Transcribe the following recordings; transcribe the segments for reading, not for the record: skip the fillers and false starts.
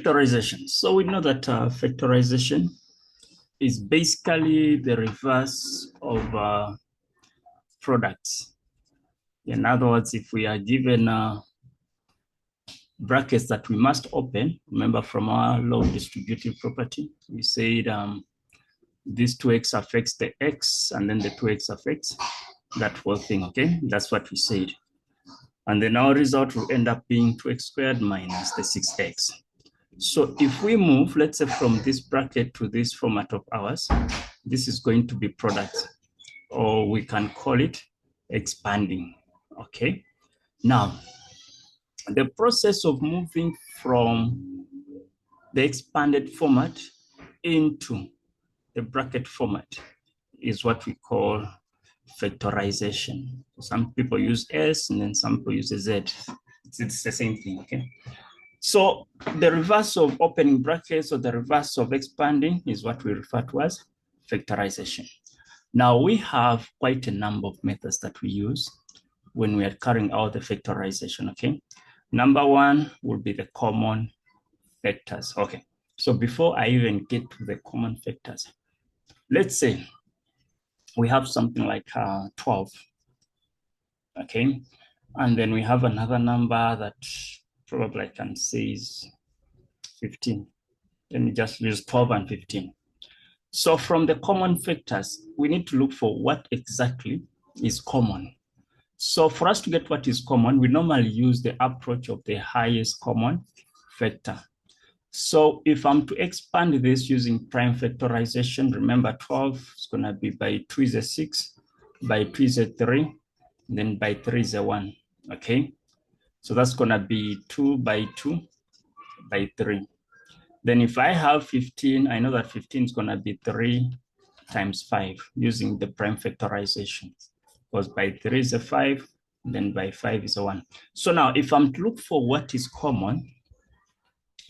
Factorization. So we know that factorization is basically the reverse of products. In other words, if we are given brackets that we must open, remember from our law of distributive property, we said this 2x affects the x, and then the 2x affects that whole thing, okay? That's what we said. And then our result will end up being 2x squared minus the 6x. So if we move, let's say from this bracket to this format of ours, this is going to be product, or we can call it expanding, okay? Now, the process of moving from the expanded format into the bracket format is what we call factorization. Some people use S and then some people use a Z. It's the same thing, okay? So the reverse of opening brackets or the reverse of expanding is what we refer to as factorization. Now we have quite a number of methods that we use when we are carrying out the factorization, okay? Number one will be the common factors, okay? So before I even get to the common factors, let's say we have something like 12, okay? And then we have another number that probably I can say is 15. Let me just use 12 and 15. So from the common factors, we need to look for what exactly is common. So for us to get what is common, we normally use the approach of the highest common factor. So if I'm to expand this using prime factorization, remember 12 is going to be by 2 is a 6, by 2 is a 3, and then by 3 is a 1, okay? So that's going to be 2 by 2 by 3. Then if I have 15, I know that 15 is going to be 3 times 5 using the prime factorization. Because by 3 is a 5, then by 5 is a 1. So now if I'm to look for what is common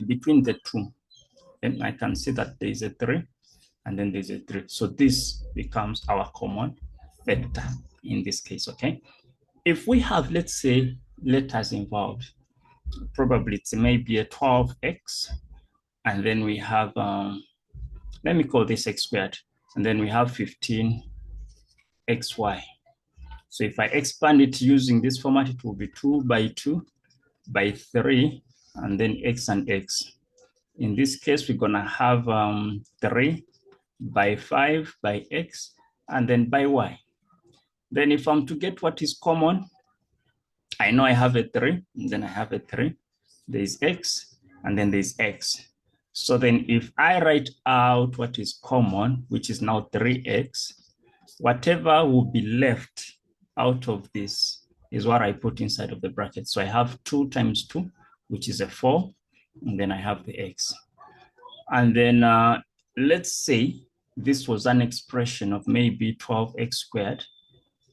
between the two, then I can see that there is a 3 and then there's a 3. So this becomes our common factor in this case, okay? If we have, let's say, letters involved, probably it's maybe a 12x, and then we have, let me call this x squared, and then we have 15xy. So if I expand it using this format, it will be 2 by 2 by 3, and then x and x. In this case, we're going to have 3 by 5 by x, and then by y. Then if I'm to get what is common, I know I have a 3, and then I have a 3. There's x, and then there's x. So then if I write out what is common, which is now 3x, whatever will be left out of this is what I put inside of the bracket. So I have 2 times 2, which is a 4, and then I have the x. And then let's say this was an expression of maybe 12x squared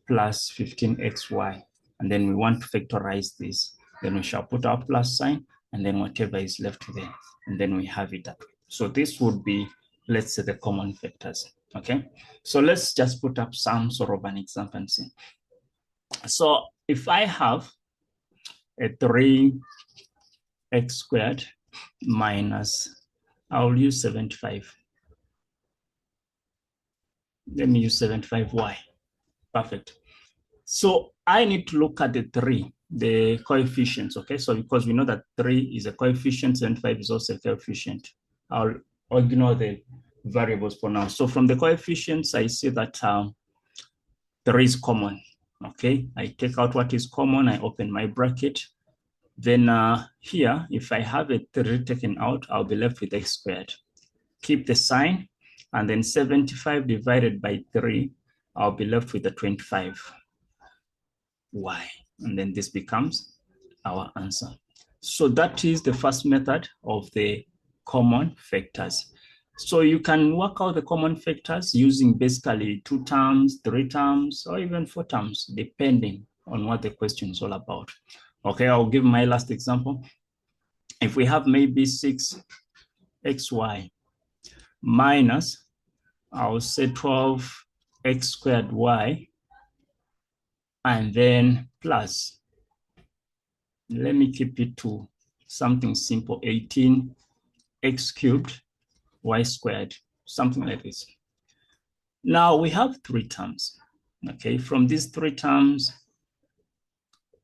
plus 15xy. And then we want to factorize this. Then we shall put our plus sign, and then whatever is left there, and then we have it that way. So this would be, let's say, the common factors, okay? So let's just put up some sort of an example and see. So if I have a 3x squared minus, I'll use 75. Let me use 75y. Perfect. So I need to look at the 3, the coefficients, okay? So because we know that 3 is a coefficient, 75 is also a coefficient. I'll ignore the variables for now. So from the coefficients, I see that 3 is common, okay? I take out what is common, I open my bracket. Then here, if I have a 3 taken out, I'll be left with x squared. Keep the sign, and then 75 divided by 3, I'll be left with the 25. Y, and then this becomes our answer. So that is the first method of the common factors. So you can work out the common factors using basically 2 terms, 3 terms, or even 4 terms, depending on what the question is all about. Okay, I'll give my last example. If we have maybe 6xy minus, I'll say 12x squared y, and then plus, let me keep it to something simple, 18 x cubed, y squared, something like this. Now we have three terms. Okay, from these three terms,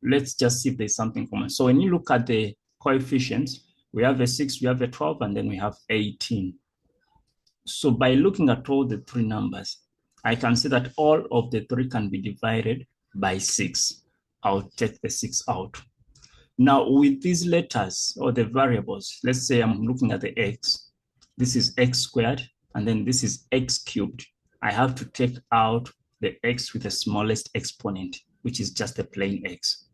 let's just see if there's something common. So when you look at the coefficients, we have a 6, we have a 12, and then we have 18. So by looking at all the three numbers, I can see that all of the three can be divided by 6. I'll take the 6 out. Now with these letters or the variables, let's say I'm looking at the x. This is x squared, and then this is x cubed. I have to take out the x with the smallest exponent, which is just a plain x.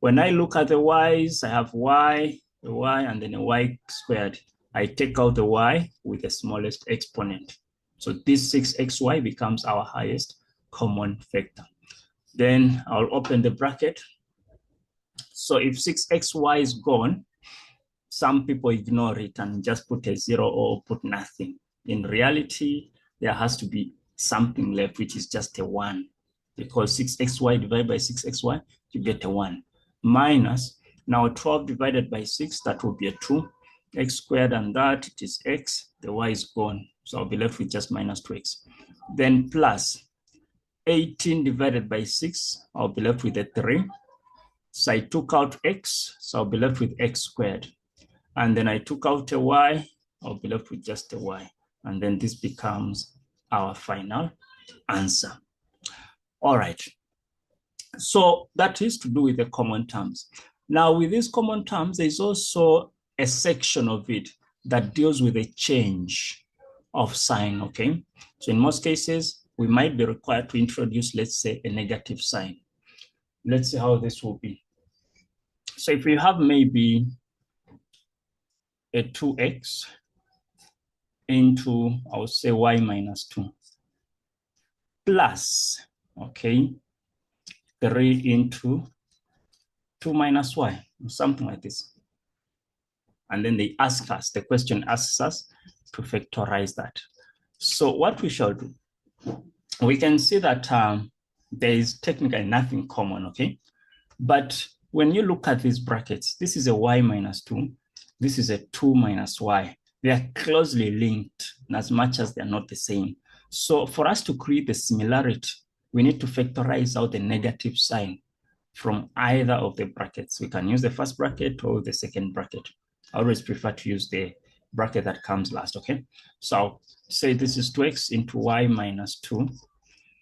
When I look at the y's, I have y, a y, and then a y squared. I take out the y with the smallest exponent. So this 6xy becomes our highest common factor. Then I'll open the bracket. So if 6xy is gone, some people ignore it and just put a 0 or put nothing. In reality, there has to be something left, which is just a 1. Because 6xy divided by 6xy, you get a 1. Minus, now 12 divided by 6, that will be a 2. X squared, and that, it is x. The y is gone. So I'll be left with just minus 2x. Then plus 18 divided by 6, I'll be left with a 3. So I took out x, so I'll be left with x squared. And then I took out a y, I'll be left with just a y. And then this becomes our final answer. All right. So that is to do with the common terms. Now with these common terms, there's also a section of it that deals with a change of sign, okay? So in most cases, we might be required to introduce, let's say, a negative sign. Let's see how this will be. So if you have maybe a 2x into, I would say, y minus 2 plus, okay, 3 into 2 minus y, something like this. And then they ask us, the question asks us to factorize that. So what we shall do, we can see that there is technically nothing common, okay? But when you look at these brackets, this is a y minus 2, this is a 2 minus y. They are closely linked as much as they're not the same. So for us to create the similarity, we need to factorize out the negative sign from either of the brackets. We can use the first bracket or the second bracket. I always prefer to use the bracket that comes last, okay? So I'll say this is 2x into y minus 2.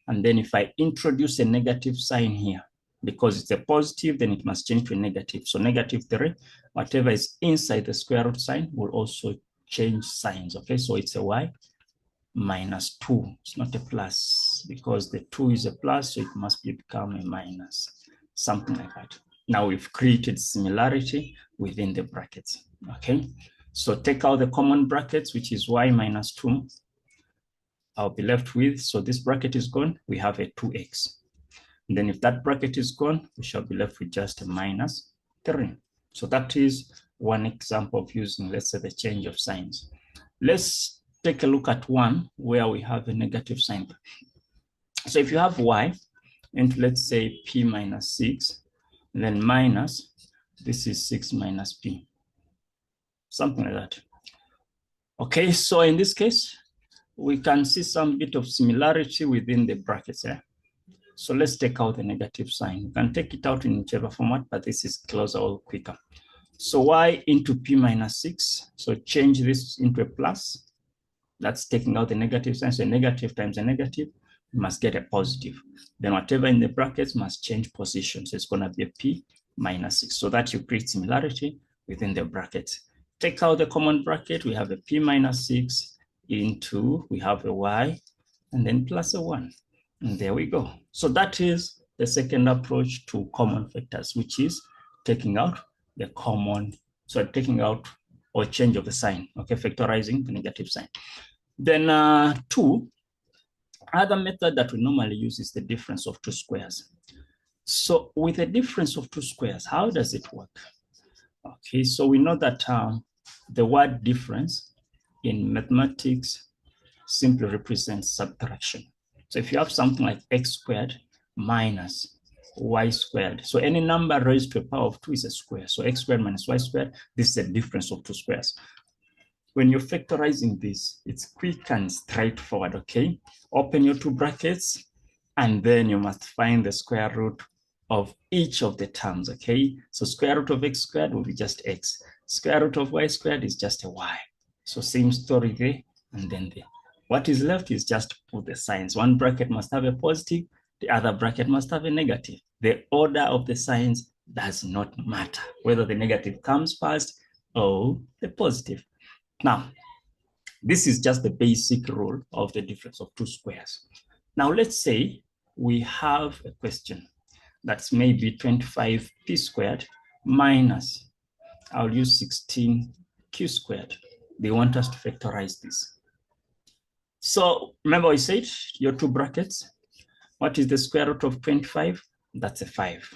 And then if I introduce a negative sign here, because it's a positive, then it must change to a negative. So negative 3, whatever is inside the square root sign will also change signs, okay? So it's a y minus 2. It's not a plus because the 2 is a plus, so it must become a minus, something like that. Now we've created similarity within the brackets, okay? So take out the common brackets, which is y minus 2. I'll be left with, so this bracket is gone, we have a 2x. And then if that bracket is gone, we shall be left with just a minus 3. So that is one example of using, let's say, the change of signs. Let's take a look at one where we have a negative sign. So if you have y into, let's say, p minus 6, then minus, this is 6 minus p, something like that. Okay, so in this case, we can see some bit of similarity within the brackets here. So let's take out the negative sign. You can take it out in whichever format, but this is closer or quicker. So y into p minus 6, so change this into a plus. That's taking out the negative sign, so a negative times a negative, you must get a positive. Then whatever in the brackets must change position, so it's gonna be a p minus 6, so that you create similarity within the brackets. Take out the common bracket, we have a p minus 6 into, we have a y, and then plus a 1. And there we go. So that is the second approach to common factors, which is taking out the common, so taking out or change of the sign, okay, factorizing the negative sign. Then two, other method that we normally use is the difference of two squares. So with the difference of two squares, how does it work? Okay, so we know that the word difference in mathematics simply represents subtraction. So if you have something like x squared minus y squared, so any number raised to a power of 2 is a square. So x squared minus y squared, this is the difference of two squares. when you're factorizing this, it's quick and straightforward, okay? Open your two brackets, and then you must find the square root of each of the terms, okay? So square root of x squared will be just x. Square root of y squared is just a y. So same story there and then there. What is left is just put the signs. One bracket must have a positive, the other bracket must have a negative. The order of the signs does not matter, whether the negative comes first or the positive. Now, this is just the basic rule of the difference of two squares. Now, let's say we have a question that's maybe 25p squared minus, I'll use 16q squared. They want us to factorize this. So remember I said your two brackets. What is the square root of 25? That's a 5.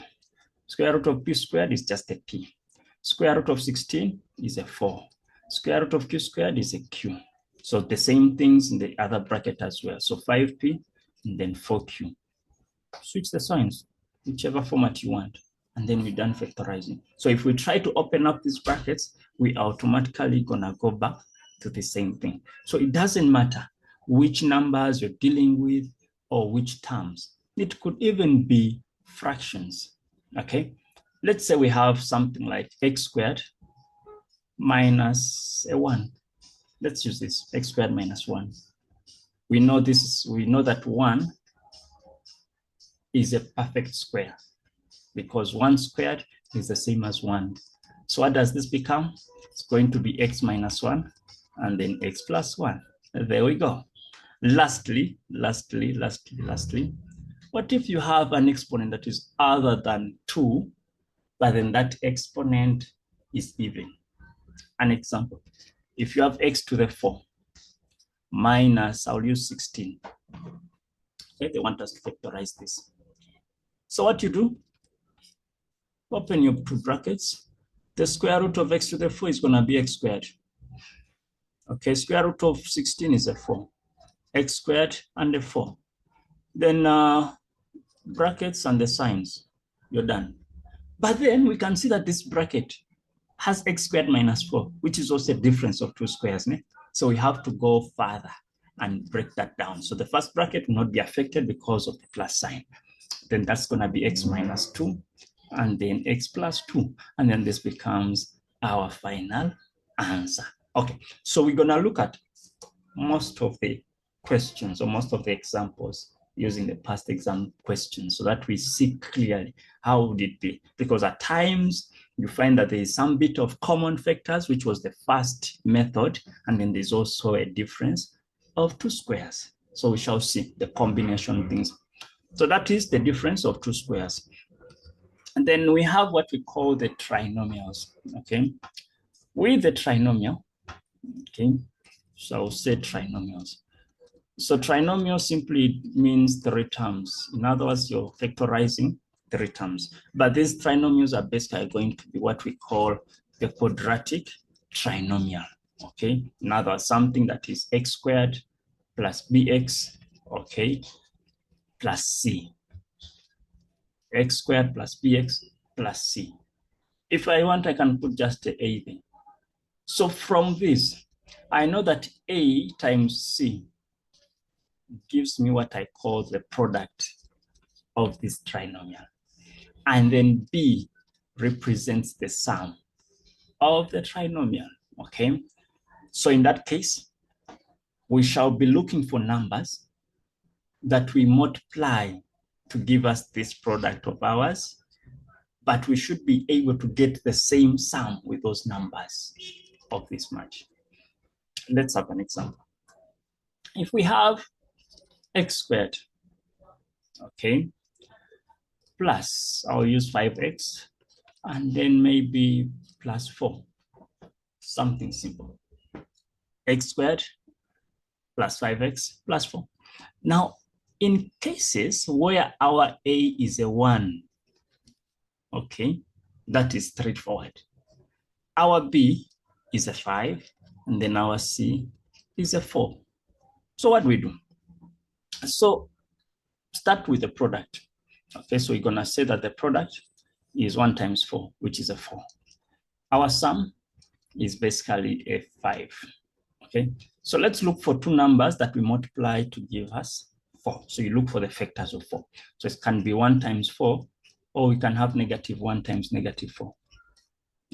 Square root of p squared is just a p. Square root of 16 is a 4. Square root of q squared is a q. So the same things in the other bracket as well. So 5p and then 4q. Switch the signs, whichever format you want, and then we're done factorizing. So if we try to open up these brackets, we automatically gonna go back to the same thing. So it doesn't matter which numbers you're dealing with or which terms. It could even be fractions, okay? Let's say we have something like x squared minus a 1. Let's use this, x squared minus 1. We know that 1 is a perfect square because 1 squared is the same as 1. So what does this become? It's going to be x minus 1 and then x plus 1. There we go. Lastly, what if you have an exponent that is other than 2, but then that exponent is even? An example, if you have x to the 4 minus, I'll use 16. Okay, they want us to factorize this. So what you do, open your two brackets. The square root of x to the 4 is going to be x squared. Okay, square root of 16 is a 4. X squared and a 4. Then brackets and the signs, you're done. But then we can see that this bracket has x squared minus 4, which is also a difference of two squares. Ne? So we have to go further and break that down. So the first bracket will not be affected because of the plus sign. Then that's going to be x minus 2 and then x plus 2. And then this becomes our final answer. Okay, so we're going to look at most of the questions or most of the examples using the past exam questions so that we see clearly how would it be. Because at times you find that there is some bit of common factors, which was the first method, and then there's also a difference of two squares. So we shall see the combination things. So that is the difference of two squares. And then we have what we call the trinomials, okay? With the trinomial, okay, so I'll say trinomials. So trinomial simply means 3 terms. In other words, you're factorizing 3 terms. But these trinomials are basically going to be what we call the quadratic trinomial, okay? In other words, something that is x squared plus bx, okay, plus c. X squared plus bx plus c. If I want, I can put just a there. So from this, I know that a times c gives me what I call the product of this trinomial. And then b represents the sum of the trinomial, okay? So in that case, we shall be looking for numbers that we multiply to give us this product of ours, but we should be able to get the same sum with those numbers of this much. Let's have an example. If we have x squared, okay, plus, I'll use 5x, and then maybe plus 4, something simple. X squared plus 5x plus 4. Now, in cases where our a is a 1, okay, that is straightforward. Our b is a 5, and then our c is a 4. So what do we do? So start with the product. Okay, so we're going to say that the product is 1 times 4, which is a 4. Our sum is basically a 5. Okay, so let's look for two numbers that we multiply to give us 4. So you look for the factors of 4. So it can be 1 times 4, or we can have -1 times -4.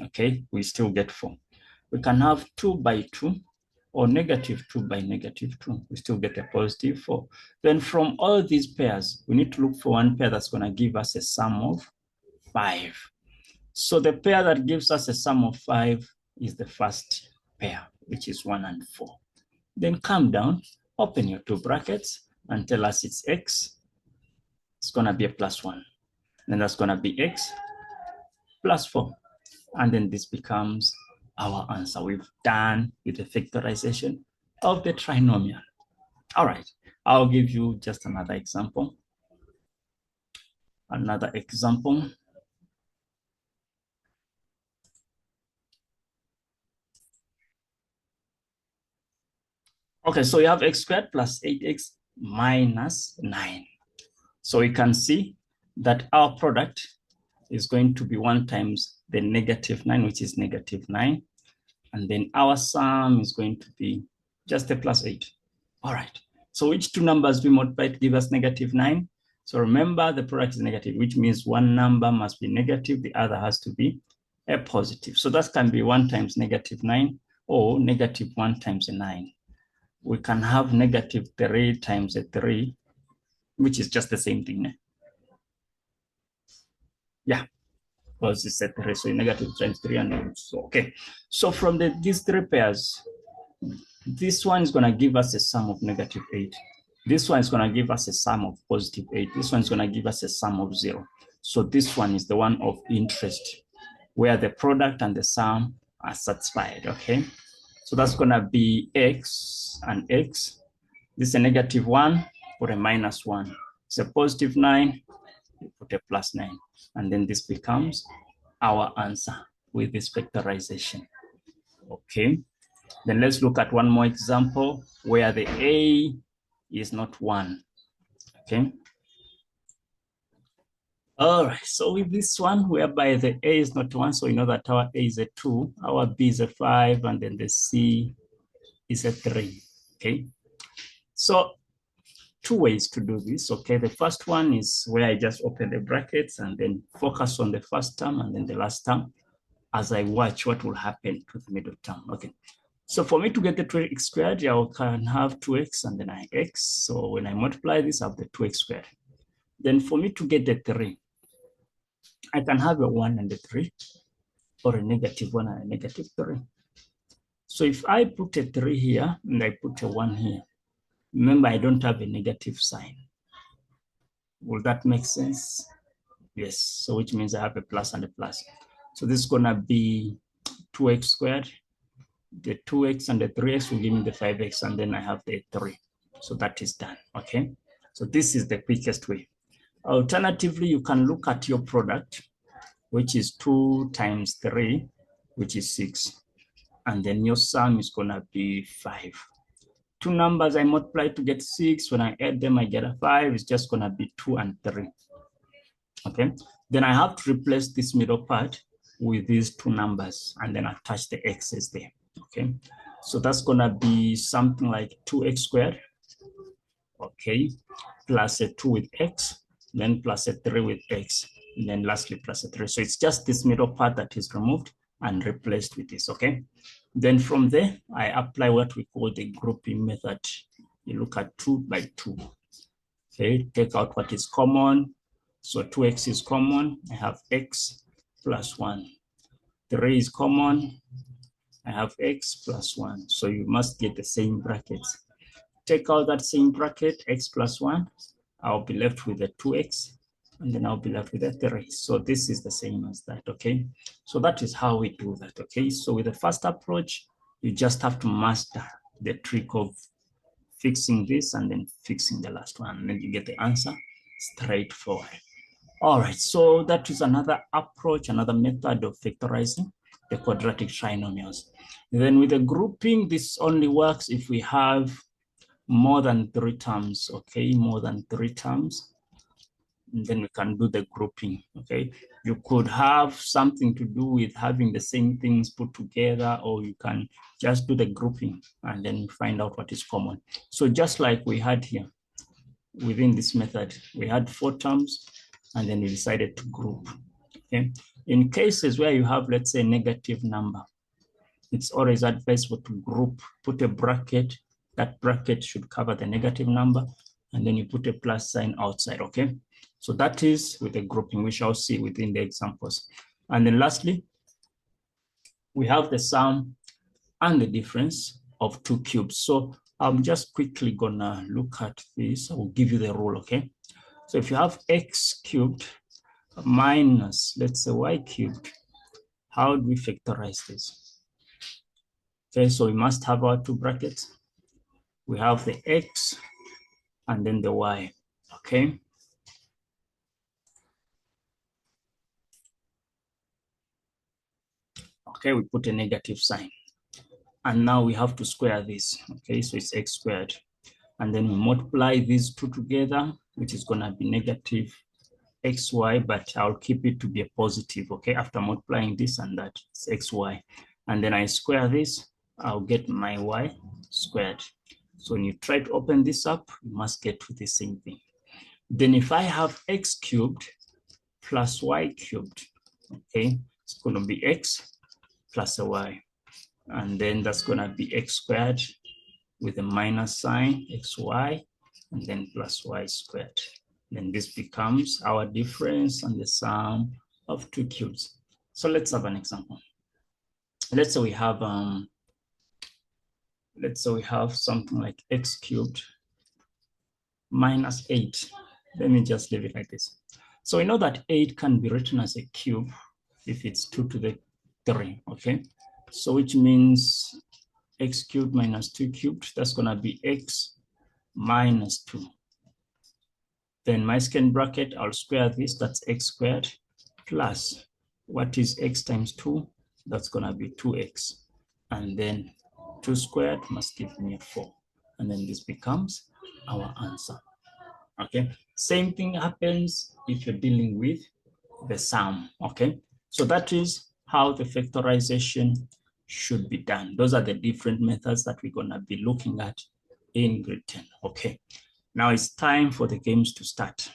Okay, we still get 4. We can have 2 by 2, or -2 by -2. We still get a +4. Then from all these pairs, we need to look for one pair that's going to give us a sum of 5. So the pair that gives us a sum of 5 is the first pair, which is 1 and 4. Then come down, open your two brackets, and tell us it's x. It's going to be a +1. Then that's going to be x plus 4. And then this becomes our answer. We've done with the factorization of the trinomial. All right, I'll give you just another example. Okay, so you have x squared plus 8x minus 9. So we can see that our product is going to be 1 times the -9, which is -9. And then our sum is going to be just a +8. All right. So which two numbers we multiply to give us -9? So remember, the product is negative, which means one number must be negative, the other has to be a positive. So that can be 1 times -9 or -1 times a 9. We can have -3 times a 3, which is just the same thing. Eh? Yeah, because it's a 3, so negative times 3 and so, okay. So from these three pairs, this one is going to give us a sum of -8. This one is going to give us a sum of +8. This one is going to give us a sum of 0. So this one is the one of interest, where the product and the sum are satisfied, okay? So that's going to be x and x. This is a -1 or a -1. It's a +9, you put a +9. And then this becomes our answer with this factorization, okay? Then let's look at one more example where the A is not 1, okay? All right, so with this one, whereby the A is not 1, so we know that our A is a 2, our B is a 5, and then the C is a 3, okay? So two ways to do this, okay? The first one is where I just open the brackets and then focus on the first term and then the last term as I watch what will happen to the middle term, okay? So for me to get the 2x squared, I can have 2x and then I x. So when I multiply this, I have the 2x squared. Then for me to get the 3, I can have a 1 and a 3, or a -1 and a -3. So if I put a 3 here and I put a 1 here, remember I don't have a negative sign. Will that make sense? Yes, so which means I have a plus and a plus. So this is gonna be 2x squared. The 2x and the 3x will give me the 5x, and then I have the 3. So that is done, okay? So this is the quickest way. Alternatively, you can look at your product, which is 2 times 3, which is 6. And then your sum is gonna be 5. Two numbers I multiply to get 6. When I add them, I get a 5. It's just gonna be 2 and 3, okay? Then I have to replace this middle part with these two numbers and then attach the x's there, okay? So that's gonna be something like 2x squared, okay, plus a 2 with x, then plus a 3 with x, and then lastly plus a 3. So it's just this middle part that is removed and replaced with this, okay? Then from there, I apply what we call the grouping method. You look at 2 by 2, okay? Take out what is common. So 2x is common. I have x plus 1. 3 is common. I have x plus 1. So you must get the same brackets. Take out that same bracket, x plus 1. I'll be left with the 2x, and then I'll be left with a 3. So this is the same as that, okay? So that is how we do that, okay? So with the first approach, you just have to master the trick of fixing this and then fixing the last one, and then you get the answer straightforward. All right, so that is another approach, another method of factorizing the quadratic trinomials. Then with the grouping, this only works if we have more than 3 terms, okay? More than 3 terms. and then we can do the grouping, okay? You could have something to do with having the same things put together, or you can just do the grouping and then find out what is common. So just like we had here, within this method, we had 4 terms, and then we decided to group, okay? In cases where you have, let's say, a negative number, it's always advisable to group, put a bracket. That bracket should cover the negative number, and then you put a plus sign outside, okay? So that is with the grouping, we shall see within the examples. And then lastly, we have the sum and the difference of 2 cubes. So I'm just quickly gonna look at this. I will give you the rule, okay? So if you have x cubed minus, let's say, y cubed, how do we factorize this? Okay, so we must have our 2 brackets. We have the x and then the y, okay? Okay, we put a negative sign. And now we have to square this, okay? So it's x squared. And then we multiply these 2 together, which is gonna be negative xy, but I'll keep it to be a positive, okay? After multiplying this and that, it's xy. And then I square this, I'll get my y squared. So when you try to open this up, you must get to the same thing. Then if I have x cubed plus y cubed, okay, it's going to be x plus a y. And then that's going to be x squared with a minus sign, xy, and then plus y squared. Then this becomes our difference and the sum of 2 cubes. So let's have an example. Let's say we have something like x cubed minus 8. Let me just leave it like this. So we know that 8 can be written as a cube if it's 2 to the 3, okay? So which means x cubed minus 2 cubed, that's gonna be x minus 2. Then my second bracket, I'll square this, that's x squared, plus what is x times 2? That's gonna be 2x. And then 2 squared must give me a 4. And then this becomes our answer. Okay, same thing happens if you're dealing with the sum, okay? So that is how the factorization should be done. Those are the different methods that we're gonna be looking at in grade 10, okay? Now it's time for the games to start.